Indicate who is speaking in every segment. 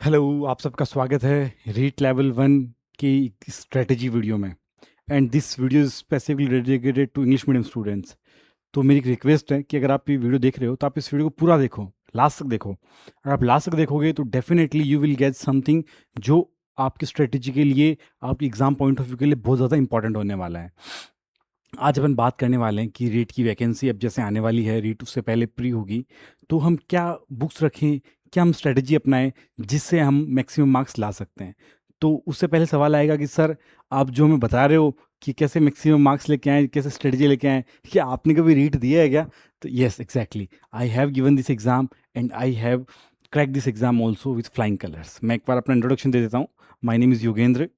Speaker 1: Hello, आप सबका स्वागत है रीट लेवल वन की स्ट्रेटजी वीडियो में। And this video is specifically dedicated to English medium students. तो मेरी एक रिक्वेस्ट है कि अगर आप ये वीडियो देख रहे हो तो आप इस वीडियो को पूरा देखो, लास्ट तक देखो। अगर आप लास्ट तक देखोगे तो definitely you will get something जो आपकी स्ट्रेटजी के लिए, आपकी एग्जाम पॉइंट ऑफ व्यू के लिए बहुत ज़्यादा इंपॉर्टेंट होने वाला है। आज अपन बात करने वाले हैं कि रीट की वैकेंसी अब जैसे आने वाली है, रीट उससे पहले प्री होगी, तो हम क्या बुक्स रखें, क्या हम स्ट्रेटजी अपनाएं जिससे हम मैक्सिमम मार्क्स ला सकते हैं। तो उससे पहले सवाल आएगा कि सर, आप जो हमें बता रहे हो कि कैसे मैक्सिमम मार्क्स लेके आएँ, कैसे स्ट्रेटजी लेके आएँ, क्या आपने कभी रीट दिया है क्या? तो yes, exactly, I have given this exam and I have crack this exam also with flying colours. मैं एक बार अपना इंट्रोडक्शन दे देता हूँ। माई नेम इज़ योगेंद्र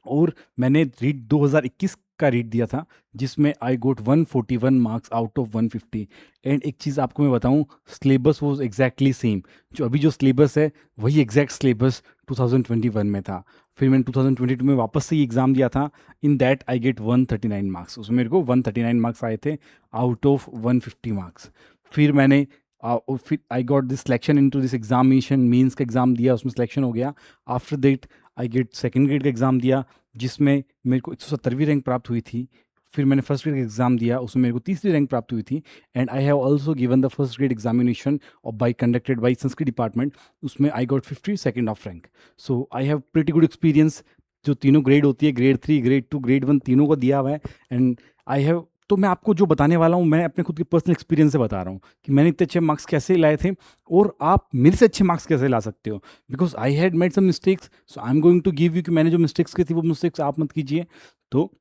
Speaker 1: और मैंने रीट 2021 का रीट दिया था, जिसमें आई गोट 141 मार्क्स आउट ऑफ 150। एंड एक चीज़ आपको मैं बताऊं, सिलेबस वॉज एग्जैक्टली सेम। जो अभी जो सिलेबस है वही एग्जैक्ट सिलेबस 2021 में था। फिर मैंने 2022 में वापस से ये एग्ज़ाम दिया था। In that I get 139 marks. उसमें मेरे को 139 मार्क्स आए थे आउट ऑफ 150 मार्क्स। फिर मैंने और फिर I got this selection into this examination, means का एग्ज़ाम दिया, उसमें सिलेक्शन हो गया। After that I get second grade का एग्ज़ाम दिया, जिसमें मेरे को 170वीं रैंक प्राप्त हुई थी। फिर मैंने फर्स्ट ग्रेड का एग्ज़ाम दिया, उसमें मेरे को तीसरी रैंक प्राप्त हुई थी। And I have also given the first grade examination और by conducted by Sanskrit department. उसमें I got 52nd of rank. So I have pretty good experience. जो तीनों ग्रेड होती है, ग्रेड 3, ग्रेड 2, ग्रेड 1, तीनों को दिया हुआ है। एंड आई हैव, तो मैं आपको जो बताने वाला हूँ, मैं अपने खुद के पर्सनल एक्सपीरियंस से बता रहा हूँ कि मैंने इतने अच्छे मार्क्स कैसे लाए थे और आप मेरे से अच्छे मार्क्स कैसे ला सकते हो। Because I had made some mistakes, so I am going to give you कि मैंने जो मिस्टेक्स की थी वो मिस्टेक्स आप मत कीजिए। तो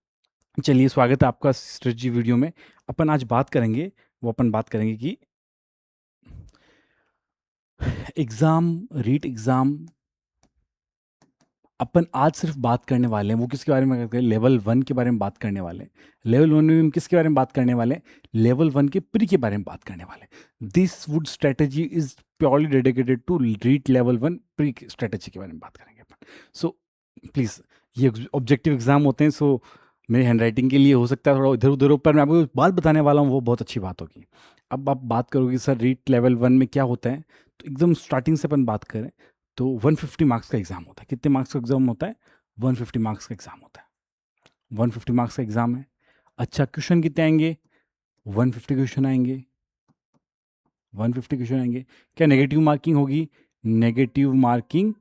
Speaker 1: चलिए, स्वागत है आपका स्ट्रेटजी वीडियो में। अपन आज बात करेंगे, वो अपन बात करेंगे कि एग्ज़ाम, रीट एग्ज़ाम। अपन आज सिर्फ बात करने वाले हैं वो किसके बारे में करते हैं, लेवल वन के बारे में बात करने वाले हैं। लेवल वन में हम किसके बारे में बात करने वाले हैं, लेवल वन के प्री के बारे में बात करने वाले हैं। This would strategy is purely dedicated to REET level one pre strategy के बारे में बात करेंगे अपन। सो प्लीज़, ये ऑब्जेक्टिव एग्जाम होते हैं, सो मेरी हैंड राइटिंग के लिए हो सकता है थोड़ा इधर उधर हो, पर मैं आपको बात बताने वाला हूँ वो बहुत अच्छी बात होगी। अब आप बात करोगे सर रीट लेवल वन में क्या होता है, तो एकदम स्टार्टिंग से अपन बात करें तो 150 मार्क्स का एग्ज़ाम होता है। कितने मार्क्स का एग्ज़ाम होता है? 150 मार्क्स का एग्ज़ाम होता है। 150 मार्क्स का एग्ज़ाम है। अच्छा, क्वेश्चन कितने आएंगे? 150 क्वेश्चन आएंगे। 150 क्वेश्चन आएंगे। क्या नेगेटिव मार्किंग होगी? नेगेटिव मार्किंग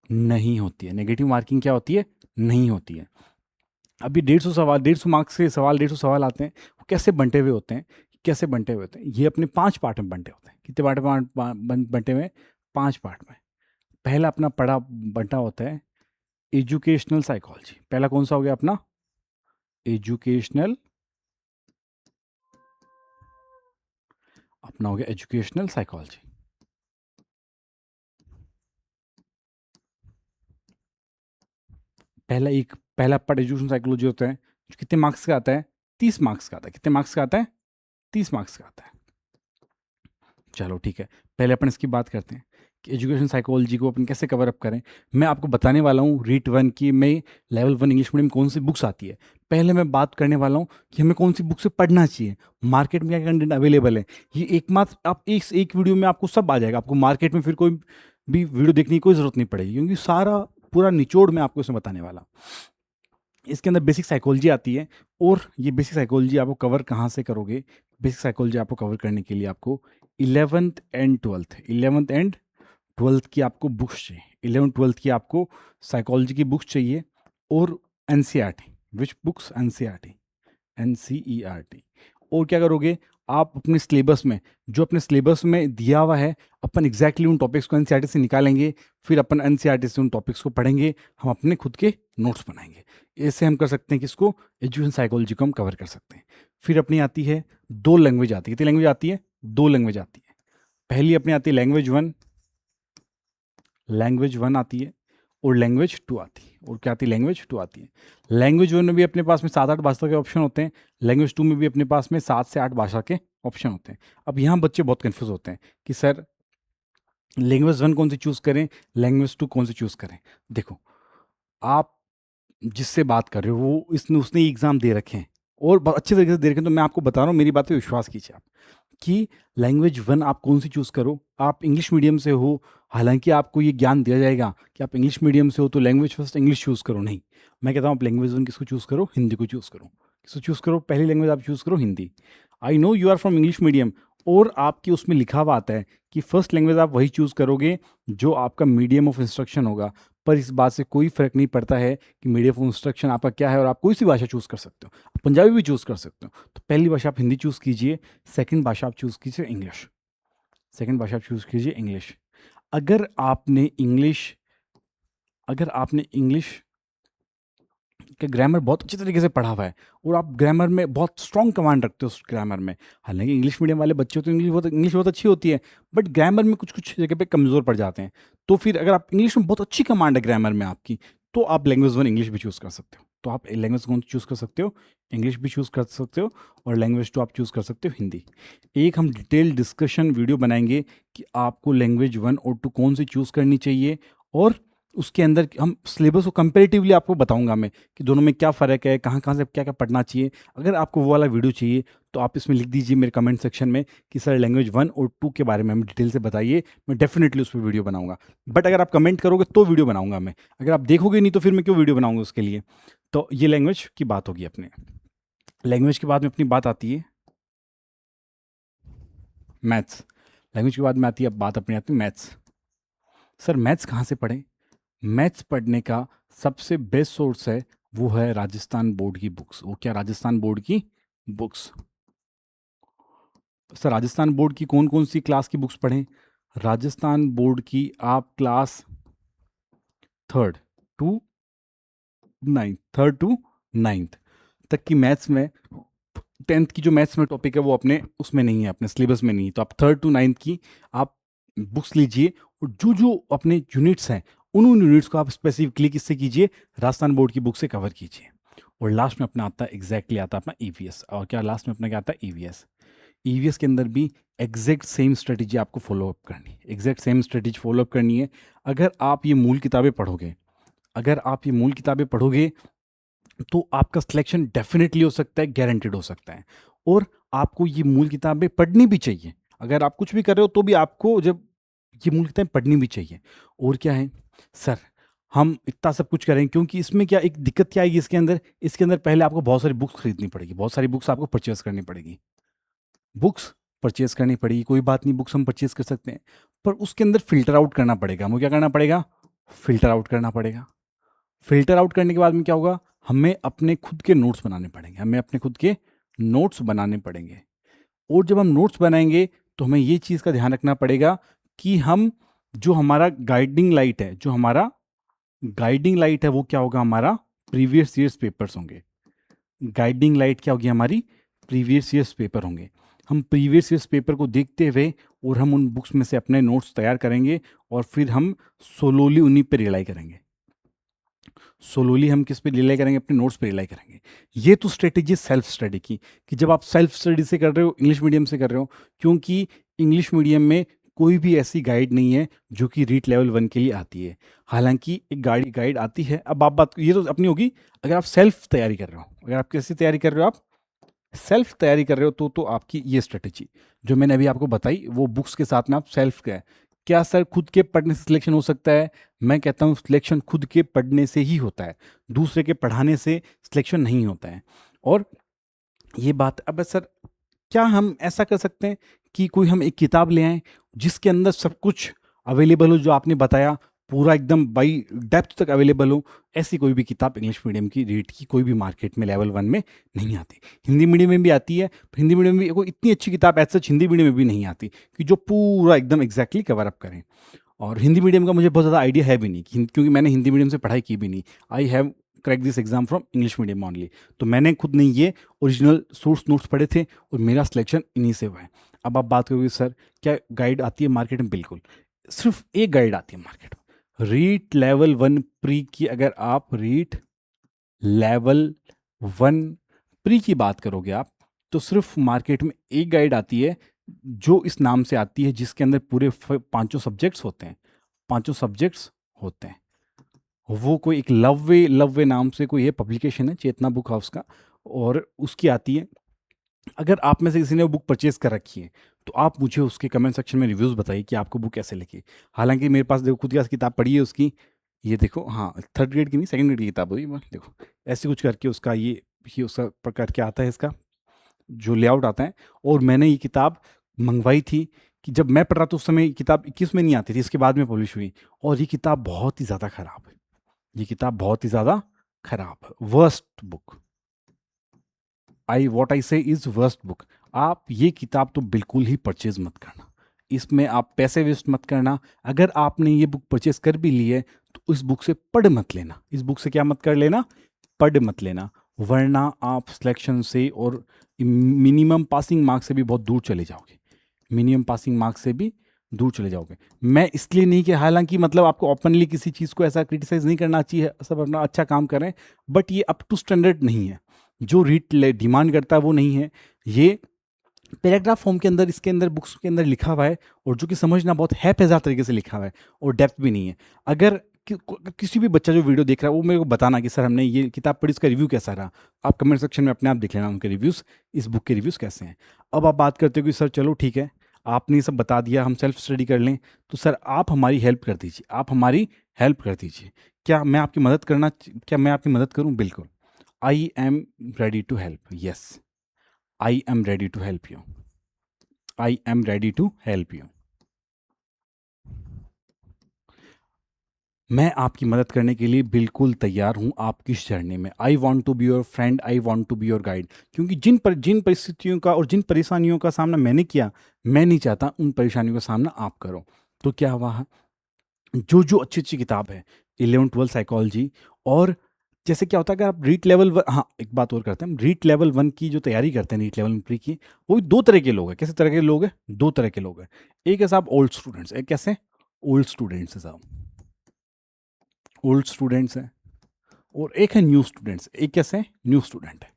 Speaker 1: नहीं होती है। नेगेटिव मार्किंग क्या होती है? नहीं होती है। अभी 150 सवाल, 150 मार्क्स के सवाल, 150 सवाल आते हैं। वो कैसे बंटे हुए होते हैं? कैसे बंटे हुए होते हैं? ये अपने 5 पार्ट में बंटे होते हैं। कितने पार्ट में बंटे हुए? 5 पार्ट में। पहला अपना पढ़ा बंटा होता है एजुकेशनल साइकोलॉजी। पहला कौन सा हो गया अपना? एजुकेशनल, अपना हो गया एजुकेशनल साइकोलॉजी। पहला पार्ट एजुकेशनल साइकोलॉजी होता है, जो कितने मार्क्स का आता है? 30 मार्क्स का आता है। कितने मार्क्स का आता है? 30 मार्क्स का आता है। चलो ठीक है, पहले अपन इसकी बात करते हैं कि एजुकेशन साइकोलॉजी को अपन कैसे कवर अप करें। मैं आपको बताने वाला हूँ रीट वन की में लेवल वन इंग्लिश मीडियम कौन सी बुक्स आती है। पहले मैं बात करने वाला हूँ कि हमें कौन सी बुक से पढ़ना चाहिए, मार्केट में क्या कंटेंट अवेलेबल है। ये एकमात्र आप एक वीडियो में आपको सब आ जाएगा। आपको मार्केट में फिर कोई भी वीडियो देखने की कोई ज़रूरत नहीं पड़ेगी, क्योंकि सारा पूरा निचोड़ मैं आपको इसमें बताने वाला हूँ। इसके अंदर बेसिक साइकोलॉजी आती है, और ये बेसिक साइकोलॉजी आपको कवर कहाँ से करोगे? बेसिक साइकोलॉजी आपको कवर करने के लिए आपको 11th एंड 12th की आपको बुक्स चाहिए। 11th-12th की आपको साइकोलॉजी की बुक्स चाहिए, और एनसीईआरटी। विच बुक्स? NCERT, NCERT. और क्या करोगे आप अपने सिलेबस में, जो अपने सिलेबस में दिया हुआ है, अपन एग्जैक्टली उन टॉपिक्स को एनसीईआरटी से निकालेंगे। फिर अपन एनसीईआरटी से उन टॉपिक्स को पढ़ेंगे, हम अपने खुद के नोट्स बनाएंगे। ऐसे हम कर सकते हैं कि इसको एजुकेशन साइकोलॉजी को हम कवर कर सकते हैं। फिर अपनी आती है 2 लैंग्वेज आती है। कितनी लैंग्वेज आती है? 2 लैंग्वेज आती है। पहली अपनी आती है लैंग्वेज वन, लैंग्वेज वन आती है, और लैंग्वेज टू आती है। और क्या आती है? लैंग्वेज टू आती है। लैंग्वेज वन में भी अपने पास में 7-8 भाषा के ऑप्शन होते हैं। लैंग्वेज टू में भी अपने पास में 7 से 8 भाषा के ऑप्शन होते हैं। अब यहाँ बच्चे बहुत कन्फ्यूज होते हैं कि सर लैंग्वेज वन कौन सी चूज़ करें, लैंग्वेज टू कौन सी चूज़ करें। देखो, आप जिससे बात कर रहे हो वो इसने उसने एग्ज़ाम दे रखे हैं और बहुत अच्छे तरीके से दे रखे हैं, तो मैं आपको बता रहा हूँ, मेरी बात पे विश्वास कीजिए आप। कि लैंग्वेज वन आप कौन सी चूज़ करो। आप इंग्लिश मीडियम से हो, हालांकि आपको ये ज्ञान दिया जाएगा कि आप इंग्लिश मीडियम से हो तो लैंग्वेज फर्स्ट इंग्लिश चूज़ करो, नहीं। मैं कहता हूँ आप लैंग्वेज वन किसको चूज़ करो, हिंदी को चूज़ करो। किसको चूज़ करो, पहली लैंग्वेज आप चूज़ करो Hindi. I know you are from English medium, और आपकी उसमें लिखा हुआ आता है कि फर्स्ट लैंग्वेज आप वही चूज़ करोगे जो आपका मीडियम ऑफ इंस्ट्रक्शन होगा। पर इस बात से कोई फ़र्क नहीं पड़ता है कि मीडियम ऑफ इंस्ट्रक्शन आपका क्या है, और आप कोई सी भाषा चूज़ कर सकते हो, आप पंजाबी भी चूज़ कर सकते हो। तो पहली भाषा आप हिंदी चूज़ कीजिए, सेकंड भाषा आप चूज़ कीजिए इंग्लिश। सेकंड भाषा आप चूज़ कीजिए इंग्लिश। अगर आपने इंग्लिश अगर आपने इंग्लिश का ग्रामर बहुत अच्छी तरीके से पढ़ा हुआ है और आप ग्रामर में बहुत स्ट्रॉन्ग कमांड रखते हो उस ग्रामर में, हालांकि इंग्लिश मीडियम वाले बच्चे तो इंग्लिश बहुत अच्छी होती है, बट ग्रामर में कुछ कुछ जगह पे कमज़ोर पड़ जाते हैं। तो फिर अगर आप इंग्लिश में बहुत अच्छी कमांड है ग्रामर में आपकी, तो आप लैंग्वेज वन इंग्लिश भी चूज़ कर सकते हो। तो आप लैंग्वेज कौन चूज़ कर सकते हो, इंग्लिश भी चूज़ कर सकते हो, और लैंग्वेज टू आप चूज़ कर सकते हो हिंदी। एक हम डिटेल डिस्कशन वीडियो बनाएंगे कि आपको लैंग्वेज वन और टू कौन सी चूज़ करनी चाहिए, और उसके अंदर हम सिलेबस को कंपेरेटिवली आपको बताऊंगा मैं कि दोनों में क्या फ़र्क है, कहाँ कहाँ से क्या क्या पढ़ना चाहिए। अगर आपको वो वाला वीडियो चाहिए तो आप इसमें लिख दीजिए मेरे कमेंट सेक्शन में कि सर लैंग्वेज वन और टू के बारे में हमें डिटेल से बताइए, मैं डेफिनेटली उस पर वीडियो बनाऊंगा। बट अगर आप कमेंट करोगे तो वीडियो बनाऊंगा मैं, अगर आप देखोगे नहीं तो फिर मैं क्यों वीडियो बनाऊंगा उसके लिए। तो ये लैंग्वेज की बात होगी अपने। लैंग्वेज के बाद में अपनी बात आती है मैथ्स। लैंग्वेज के बाद में आती है बात अपनी आती है मैथ्स। सर मैथ्स कहाँ से पढ़ें? मैथ्स पढ़ने का सबसे बेस्ट सोर्स है वो है राजस्थान बोर्ड की बुक्स। वो क्या, राजस्थान बोर्ड की बुक्स। सर राजस्थान बोर्ड की कौन कौन सी क्लास की बुक्स पढ़ें? राजस्थान बोर्ड की आप क्लास थर्ड टू नाइन्थ तक की मैथ्स में, टेंथ की जो मैथ्स में टॉपिक है वो अपने उसमें नहीं है, अपने सिलेबस में नहीं है, तो आप थर्ड टू नाइन्थ की आप बुक्स लीजिए, और जो जो अपने यूनिट्स हैं उन यूनिट्स को आप स्पेसिफिकली किससे कीजिए, राजस्थान बोर्ड की बुक से कवर कीजिए। और लास्ट में अपना आता है एग्जैक्टली आता है अपना ईवीएस। और क्या लास्ट में अपना क्या आता है, ईवीएस। ईवीएस के अंदर भी एग्जैक्ट सेम स्ट्रेटेजी आपको फॉलोअप करनी है, एग्जैक्ट सेम स्ट्रेटेजी फॉलोअप करनी है। अगर आप ये मूल किताबें पढ़ोगे, अगर आप ये मूल किताबें पढ़ोगे तो आपका सिलेक्शन डेफिनेटली हो सकता है, गारंटेड हो सकता है। और आपको ये मूल किताबें पढ़नी भी चाहिए, अगर आप कुछ भी कर रहे हो तो भी आपको जब ये मूल किताबें पढ़नी भी चाहिए। और क्या है सर, हम इतना सब कुछ करें क्योंकि इसमें क्या एक दिक्कत क्या आएगी इसके अंदर पहले आपको बहुत सारी बुक्स खरीदनी पड़ेगी, बहुत सारी बुक्स आपको परचेस करनी पड़ेगी, बुक्स परचेस करनी पड़ेगी। कोई बात नहीं, बुक्स हम परचेस कर सकते हैं, पर उसके अंदर फ़िल्टर आउट करना पड़ेगा। हमें क्या करना पड़ेगा, फ़िल्टर आउट करना पड़ेगा। फ़िल्टर आउट करने के बाद में क्या होगा, हमें अपने खुद के नोट्स बनाने पड़ेंगे, हमें अपने खुद के नोट्स बनाने पड़ेंगे। और जब हम नोट्स बनाएंगे तो हमें ये चीज़ का ध्यान रखना पड़ेगा कि हम जो हमारा गाइडिंग लाइट है, जो हमारा गाइडिंग लाइट है वो क्या होगा, हमारा प्रीवियस ईयर्स पेपर्स होंगे। गाइडिंग लाइट क्या होगी, हमारी प्रीवियस ईयर्स पेपर होंगे। हम प्रीवियस ईयर्स पेपर को देखते हुए और हम उन बुक्स में से अपने नोट्स तैयार करेंगे, और फिर हम सोलोली उन्हीं पे रिलाई करेंगे। सोलोली हम किस पे रिलाई करेंगे, अपने नोट्स पे रिलाई करेंगे। ये तो स्ट्रेटेजी सेल्फ स्टडी की, कि जब आप सेल्फ स्टडी से कर रहे हो, इंग्लिश मीडियम से कर रहे हो, क्योंकि इंग्लिश मीडियम में कोई भी ऐसी गाइड नहीं है जो कि रीट लेवल वन के लिए आती है। हालांकि एक गाइड आती है। अब आप बात, ये तो अपनी होगी अगर आप सेल्फ तैयारी कर रहे हो, अगर आप कैसी तैयारी कर रहे हो, आप सेल्फ तैयारी कर रहे हो, तो आपकी ये स्ट्रेटेजी जो मैंने अभी आपको बताई वो बुक्स के साथ में आप सेल्फ का है। क्या सर खुद के पढ़ने से सिलेक्शन हो सकता है? मैं कहता हूँ सिलेक्शन खुद के पढ़ने से ही होता है, दूसरे के पढ़ाने से सिलेक्शन नहीं होता है। और ये बात, अब सर क्या हम ऐसा कर सकते हैं कि कोई हम एक किताब ले आएं जिसके अंदर सब कुछ अवेलेबल हो, जो आपने बताया पूरा एकदम बाई डेप्थ तक अवेलेबल हो? ऐसी कोई भी किताब इंग्लिश मीडियम की रीड की कोई भी मार्केट में लेवल वन में नहीं आती। हिंदी मीडियम में भी आती है, पर हिंदी मीडियम में भी कोई इतनी अच्छी किताब ऐसा हिंदी मीडियम में भी नहीं आती कि जो पूरा एकदम एग्जैक्टली कवर अप करें। और हिंदी मीडियम का मुझे बहुत ज़्यादा आइडिया है भी नहीं, क्योंकि मैंने हिंदी मीडियम से पढ़ाई की भी नहीं। I have crack this exam from English medium only. तो मैंने खुद नहीं ये ओरिजिनल सोर्स नोट्स पढ़े थे, और मेरा सिलेक्शन इन्हीं से हुआ है। अब आप बात करोगे सर क्या गाइड आती है मार्केट में? बिल्कुल, सिर्फ एक गाइड आती है मार्केट में, रीट लेवल वन प्री की। अगर आप रीट लेवल वन प्री की बात करोगे आप, तो सिर्फ मार्केट में एक गाइड आती है जो इस नाम से आती है, जिसके अंदर पूरे पांचों सब्जेक्ट्स होते हैं, पांचों सब्जेक्ट्स होते हैं। वो कोई एक लव वे नाम से कोई है, पब्लिकेशन है चेतना बुक हाउस का, और उसकी आती है। अगर आप में से किसी ने वो बुक परचेज कर रखी है तो आप मुझे उसके कमेंट सेक्शन में रिव्यूज़ बताइए कि आपको बुक कैसे लगी। हालाँकि मेरे पास देखो खुद की किताब पढ़ी है उसकी, ये देखो, हाँ, 3rd ग्रेड की नहीं, 2nd ग्रेड की किताब हुई वो देखो, ऐसे कुछ करके उसका ये उसका प्रकार क्या आता है, इसका जो लेआउट आता है। और मैंने ये किताब मंगवाई थी कि जब मैं पढ़ रहा था उस समय ये किताब 21 में नहीं आती थी, इसके बाद में पब्लिश हुई। और ये किताब बहुत ही ज़्यादा खराब है, ये किताब बहुत ही ज़्यादा खराब है, वर्स्ट बुक। व्हाट आई से इज़ वर्स्ट बुक। आप ये किताब तो बिल्कुल ही परचेज़ मत करना, इसमें आप पैसे वेस्ट मत करना। अगर आपने ये बुक परचेज़ कर भी ली है, तो इस बुक से पढ़ मत लेना, इस बुक से क्या मत कर लेना, पढ़ मत लेना, वरना आप सिलेक्शन से और मिनिमम पासिंग मार्क्स से भी बहुत दूर चले जाओगे, मिनिमम पासिंग मार्क्स से भी दूर चले जाओगे। मैं इसलिए नहीं कि हालाँकि मतलब आपको ओपनली किसी चीज़ को ऐसा क्रिटिसाइज़ नहीं करना चाहिए, सब अपना अच्छा काम कर रहे हैं, बट ये अप टू स्टैंडर्ड नहीं है। जो रीट डिमांड करता है वो नहीं है। ये पैराग्राफ फॉर्म के अंदर, इसके अंदर, बुक्स के अंदर लिखा हुआ है, और जो कि समझना बहुत हैपेज़ार्ड तरीके से लिखा हुआ है, और डेप्थ भी नहीं है। अगर किसी भी बच्चा जो वीडियो देख रहा है वो मेरे को बताना कि सर हमने ये किताब पढ़ी, इसका रिव्यू कैसा रहा। आप कमेंट सेक्शन में अपने आप देख लेना उनके रिव्यूज़, इस बुक के रिव्यूज़ कैसे हैं। अब आप बात करते हो कि सर चलो ठीक है, आपने ये सब बता दिया, हम सेल्फ स्टडी कर लें, तो सर आप हमारी हेल्प कर दीजिए, आप हमारी हेल्प कर दीजिए। क्या मैं आपकी मदद करूँ? बिल्कुल। I am ready to help, yes, I am ready to help you, I am ready to help you. मैं आपकी मदद करने के लिए बिल्कुल तैयार हूँ आपकी इस जर्नी में। I want to be your friend, I want to be your guide. क्योंकि जिन परिस्थितियों का और जिन परेशानियों का सामना मैंने किया, मैं नहीं चाहता उन परेशानियों का सामना आप करो। तो क्या हुआ, जो अच्छी अच्छी किताब है 11th-12th साइकोलॉजी, और जैसे क्या होता है, अगर आप रीट लेवल वन, हाँ एक बात और करते हैं हम, रीट लेवल 1 की जो तैयारी करते हैं, रीट लेवल 1 प्री की, वो दो तरह के लोग हैं। कैसे तरह के लोग हैं? दो तरह के लोग हैं। एक है साहब ओल्ड स्टूडेंट्स, एक कैसे ओल्ड स्टूडेंट्स है साहब, ओल्ड स्टूडेंट्स हैं। और एक है न्यू स्टूडेंट्स, एक कैसे न्यू स्टूडेंट है,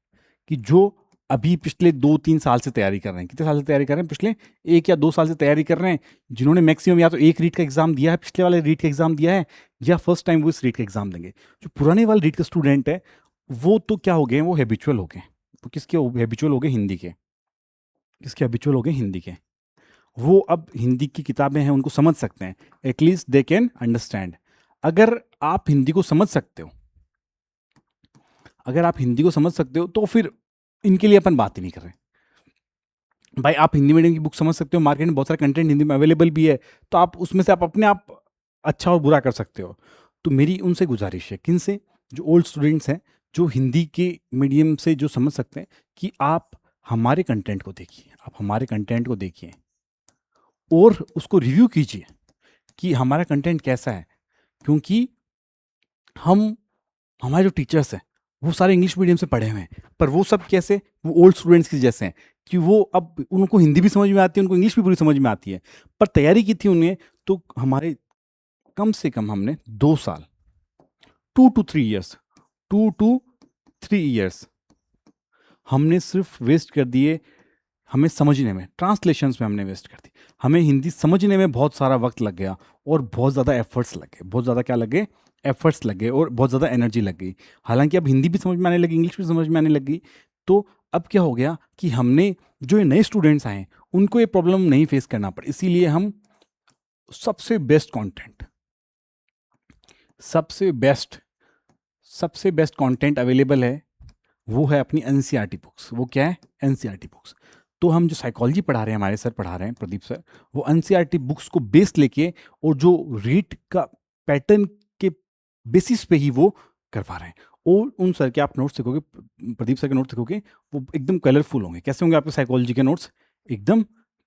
Speaker 1: कि जो अभी पिछले 2-3 साल से तैयारी कर रहे हैं। कितने साल से तैयारी कर रहे हैं? पिछले 1 या 2 साल से तैयारी कर रहे हैं, जिन्होंने मैक्सिमम या तो एक रीट का एग्जाम दिया है, पिछले वाले रीट का एग्जाम दिया है, या फर्स्ट टाइम वो इस रीट का एग्जाम देंगे। जो पुराने वाले रीट के स्टूडेंट है, वो तो क्या हो गए, वो हैबिचुअल हो गए। वो किसके हैबिचुअल हो गए? हिंदी के। किसके हैबिचुअल हो गए? हिंदी के। वो अब हिंदी की किताबें हैं उनको समझ सकते हैं, एटलीस्ट दे कैन अंडरस्टैंड। अगर आप हिंदी को समझ सकते हो, अगर आप हिंदी को समझ सकते हो, तो फिर इनके लिए अपन बात ही नहीं कर रहे। भाई आप हिंदी मीडियम की बुक समझ सकते हो, मार्केट में बहुत सारा कंटेंट हिंदी में अवेलेबल भी है, तो आप उसमें से आप अपने आप अच्छा और बुरा कर सकते हो। तो मेरी उनसे गुजारिश है, किन से? जो ओल्ड स्टूडेंट्स हैं, जो हिंदी के मीडियम से जो समझ सकते हैं, कि आप हमारे कंटेंट को देखिए, आप हमारे कंटेंट को देखिए और उसको रिव्यू कीजिए कि हमारा कंटेंट कैसा है। क्योंकि हम हमारे जो टीचर्स हैं, वो सारे इंग्लिश मीडियम से पढ़े हुए हैं, पर वो सब कैसे, वो ओल्ड स्टूडेंट्स के जैसे हैं, कि वो अब उनको हिंदी भी समझ में आती है, उनको इंग्लिश भी पूरी समझ में आती है, पर तैयारी की थी उन्हें, तो हमारे कम से कम हमने 2 साल, 2 to 3 years, 2 to 3 years हमने सिर्फ वेस्ट कर दिए हमें समझने में, ट्रांसलेशंस में हमने वेस्ट कर दी। हमें हिंदी समझने में बहुत सारा वक्त लग गया, और बहुत ज़्यादा एफर्ट्स लग गए, बहुत ज़्यादा क्या लग गए, एफर्ट्स लग गए, और बहुत ज़्यादा एनर्जी लग गई। हालांकि अब हिंदी भी समझ में आने लगी, इंग्लिश भी समझ में आने लगी, तो अब क्या हो गया कि हमने, जो ये नए स्टूडेंट्स आए, उनको ये प्रॉब्लम नहीं फेस करना पड़ा। इसीलिए हम सबसे बेस्ट कंटेंट, सबसे बेस्ट सबसे बेस्ट कंटेंट अवेलेबल है, वो है अपनी एनसीईआरटी बुक्स। वो क्या है? NCERT books. तो हम जो साइकोलॉजी पढ़ा रहे हैं, हमारे सर पढ़ा रहे हैं, प्रदीप सर, वो एनसीईआरटी बुक्स को बेस लेके, और जो रीट का पैटर्न के बेसिस पे ही वो करवा रहे हैं। और उन सर के आप नोट्स देखोगे, प्रदीप सर के नोट्स देखोगे, वो एकदम कलरफुल होंगे। कैसे होंगे आपके साइकोलॉजी के नोट्स? एकदम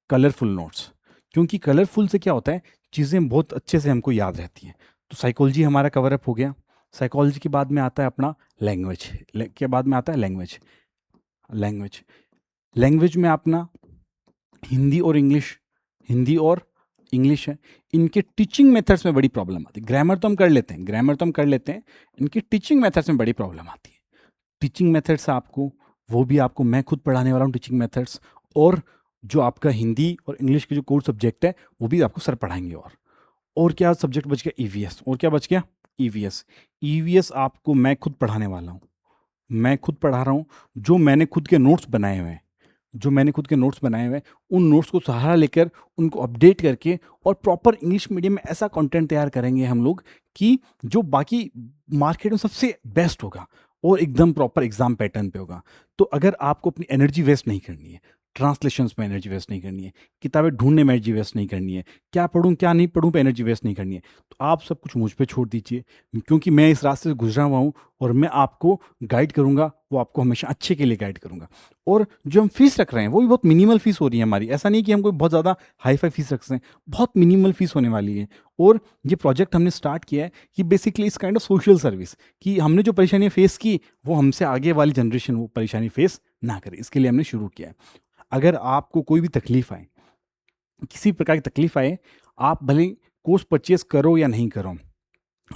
Speaker 1: कलरफुल नोट्स। क्योंकि कलरफुल से क्या होता है, चीज़ें बहुत अच्छे से हमको याद रहती हैं। तो साइकोलॉजी हमारा कवर अप हो गया। साइकोलॉजी के बाद में आता है अपना लैंग्वेज। के बाद में आता है लैंग्वेज। लैंग्वेज लैंग्वेज में अपना हिंदी और इंग्लिश, हिंदी और इंग्लिश है। इनके टीचिंग मेथड्स में बड़ी प्रॉब्लम आती है। ग्रामर तो हम कर लेते हैं, ग्रामर तो हम कर लेते हैं, इनकी टीचिंग मेथड्स में बड़ी प्रॉब्लम आती है। टीचिंग मेथड्स आपको, वो भी आपको मैं खुद पढ़ाने वाला हूँ टीचिंग मेथड्स। और जो आपका हिंदी और इंग्लिश के जो कोर सब्जेक्ट है, वो भी आपको सर पढ़ाएंगे। और क्या सब्जेक्ट बच गया? ईवीएस। और क्या बच गया? ईवीएस। ईवीएस आपको मैं खुद पढ़ाने वाला हूँ, मैं खुद पढ़ा रहा हूँ। जो मैंने खुद के नोट्स बनाए हुए हैं, जो मैंने खुद के नोट्स बनाए हुए हैं, उन नोट्स को सहारा लेकर उनको अपडेट करके और प्रॉपर इंग्लिश मीडियम में ऐसा कंटेंट तैयार करेंगे हम लोग कि जो बाकी मार्केट में सबसे बेस्ट होगा और एकदम प्रॉपर एग्जाम पैटर्न पे होगा। तो अगर आपको अपनी एनर्जी वेस्ट नहीं करनी है, ट्रांसलेशंस में एनर्जी वेस्ट नहीं करनी है, किताबें ढूंढने में एनर्जी वेस्ट नहीं करनी है, क्या पढ़ूं क्या नहीं पढ़ूं पे एनर्जी वेस्ट नहीं करनी है, तो आप सब कुछ मुझ पे छोड़ दीजिए, क्योंकि मैं इस रास्ते से गुजरा हुआ हूँ और मैं आपको गाइड करूंगा, वो आपको हमेशा अच्छे के लिए गाइड करूंगा। और जो हम फीस रख रहे हैं वो भी बहुत मिनिमल फीस हो रही है हमारी, ऐसा नहीं कि हम कोई बहुत ज़्यादा हाई फाई फीस रख रहे हैं, बहुत मिनिमल फीस होने वाली है। और ये प्रोजेक्ट हमने स्टार्ट किया है कि बेसिकली इस काइंड ऑफ सोशल सर्विस, कि हमने जो परेशानियाँ फेस की वो हमसे आगे वाली जनरेशन वो परेशानी फेस ना करे, इसके लिए हमने शुरू किया है। अगर आपको कोई भी तकलीफ आए, किसी प्रकार की तकलीफ आए, आप भले कोर्स परचेज करो या नहीं करो,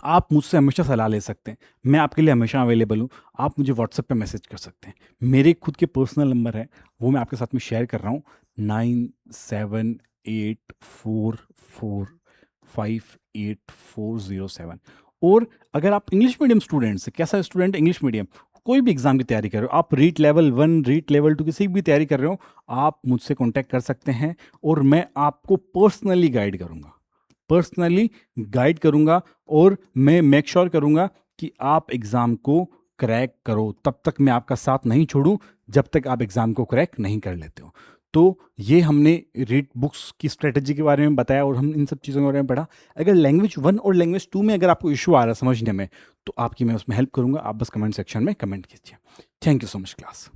Speaker 1: आप मुझसे हमेशा सलाह ले सकते हैं। मैं आपके लिए हमेशा अवेलेबल हूँ। आप मुझे व्हाट्सएप पे मैसेज कर सकते हैं। मेरे खुद के पर्सनल नंबर है, वो मैं आपके साथ में शेयर कर रहा हूँ, 9784458407। और अगर आप इंग्लिश मीडियम स्टूडेंट्स, कैसा स्टूडेंट इंग्लिश मीडियम, कोई भी एग्ज़ाम की तैयारी कर रहे हो, आप रीट लेवल 1 रीट लेवल 2 किसी भी तैयारी कर रहे हो, आप मुझसे कॉन्टैक्ट कर सकते हैं और मैं आपको पर्सनली गाइड करूँगा, पर्सनली गाइड करूँगा। और मैं मेक श्योर करूँगा कि आप एग्ज़ाम को क्रैक करो। तब तक मैं आपका साथ नहीं छोड़ूँ जब तक आप एग्ज़ाम को क्रैक नहीं कर लेते हो। तो ये हमने रीड बुक्स की स्ट्रेटजी के बारे में बताया और हम इन सब चीज़ों के बारे में पढ़ा। अगर लैंग्वेज 1 और लैंग्वेज 2 में अगर आपको इशू आ रहा है समझने में, तो आपकी मैं उसमें हेल्प करूँगा। आप बस कमेंट सेक्शन में कमेंट कीजिए। Thank you so much class.